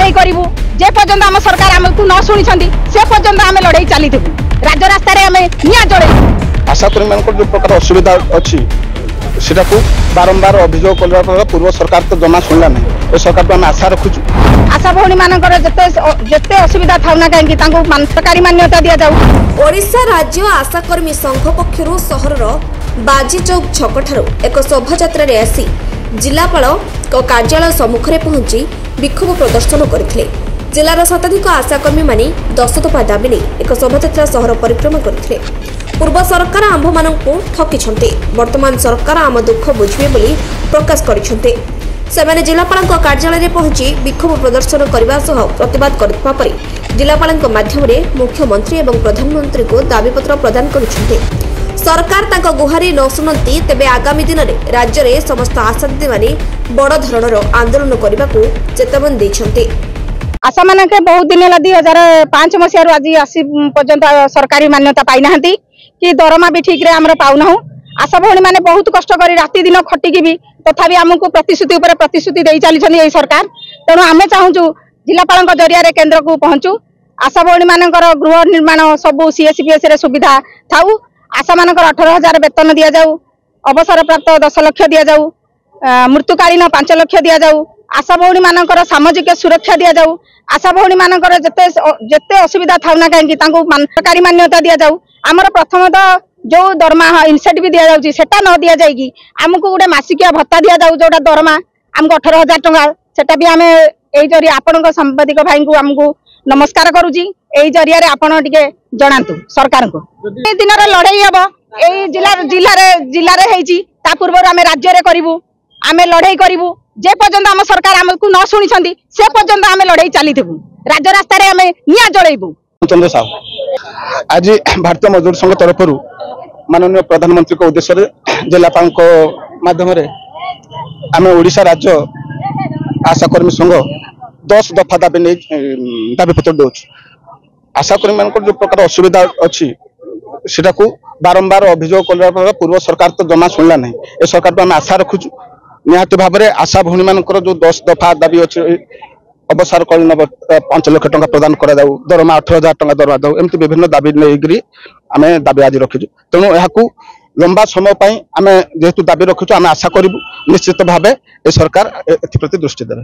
लड़ाई करूँ जे पर्यंत आम सरकार आमको न शुणी से पर्यंत आम लड़ाई चली राज रास्त निआ जड़े आशा कर्मी मान जो प्रकार असुविधा अच्छी बारंबार अभियोग कर पूर्व सरकार तो जमा शुणला ना ए सरकार को आम आशा रखुचु आशा भौणी मानकर जिते असुविधा था ना कहीं सरकारी मान्यता दि जाऊ। ओडिशा राज्य आशाकर्मी संघ पक्षरु सहरर बाजी चौक छकठारु एक शोभायात्रा आसी जिलापाल कार्यालय सम्मुख में पहुंची विक्षोभ प्रदर्शन करथिले। जिलार शताधिक आशाकर्मी माने 10 दफा दाबी नहीं एक शोभायात्रा सहर परिक्रमा करथिले। पूर्व सरकार आंभ मानकु ठकिछन्ते वर्तमान सरकार आम दुख बुझिबे बोली प्रकाश करिछन्ते। सेमाने जिलापाल कार्यालय में पहुंची विक्षोभ प्रदर्शन करने सह प्रतिवाद करथिबा परे जिलापाल माध्यम मुख्यमंत्री और प्रधानमंत्री को दाबीपत्र प्रदान करुछन्ते। सरकार तांको गुहारी न शुणती तेबे आगामी दिन में राज्य में समस्त आशादी माने बड़ धरणर आंदोलन करने को चेतावनी देछन्ते। आशा मानक बहुत दिन 2005 मसीह आज आसी पर्यंत सरकारी मान्यता पाई ना कि दरमा भी ठीक रे पाऊना। आशा भौणी मैंने बहुत कष्ट कर राति दिन खटिकी भी तथापि आमको प्रतिश्रुति उपर प्रतिश्रुति दे चली सरकार। तेणु आम चाहूँ जिलापाल जरिया केन्द्र को पहुँचू आशा भौणी मानकर गृह निर्माण सबू सीएसपीएस सुविधा थाऊ। आशा मानकर 18,000 वेतन दि जाऊ, अवसर प्राप्त 10 लाख दि जाऊ, मृत्युकालीन 5 लाख दि जाऊ, आशा भौणी मानकर सामाजिक सुरक्षा दि जाऊ। आशा भौणी मानकर जिते असुविधा था ना कहीं सरकारी मान्यता दि जाऊ। आमर प्रथम तो जो दरमा इनसेट भी दि जाऊँगी सेटा न दि जाएगी आमको गोटे मासिकिया भत्ता दि जाऊ जोटा दरमा आमको 18,000 टंका सेटा भी आम यही जरिए आपण सांबादिक भाई को आमको नमस्कार करुची यही जरिया आपण टिके जनातु सरकार को दिन लड़ाई हम जिले ता पूर्व आम राज्य करूँ आम लड़ाई करूँ जे पर्यंत आम सरकार आमको न शुणी से पर्यंत आम लड़ाई चली राज रास्त निआ जलैबू। चंद्र साहू आज भारतीय मजदूर संघ तरफ माननीय प्रधानमंत्री को उद्देश्य जिलापाल माध्यम आम ओडिशा राज्य आशाकर्मी संघ 10 दफा दाबी नहीं दाबीपत्र दौ। आशाकर्मी मान जो प्रकार असुविधा अच्छी बारंबार अभियोग कर पूर्व सरकार तो जमा शुणला ना ए सरकार को आम आशा रखुचु निहाती भाव में आशा भौणी मान जो 10 दफा दाबी अच्छे अवसरकालीन 5 लाख टंका प्रदान कर दरमा 18,000 टंका दरमा दौ एमती विभिन्न दाबी नहीं आम दाबी आज रखीचु। तेणु यह लंबा समय आम जेहेतु दाबी रखीचु आम आशा करूँ निश्चित भाव ए सरकार एप्रति दृष्टि देवे।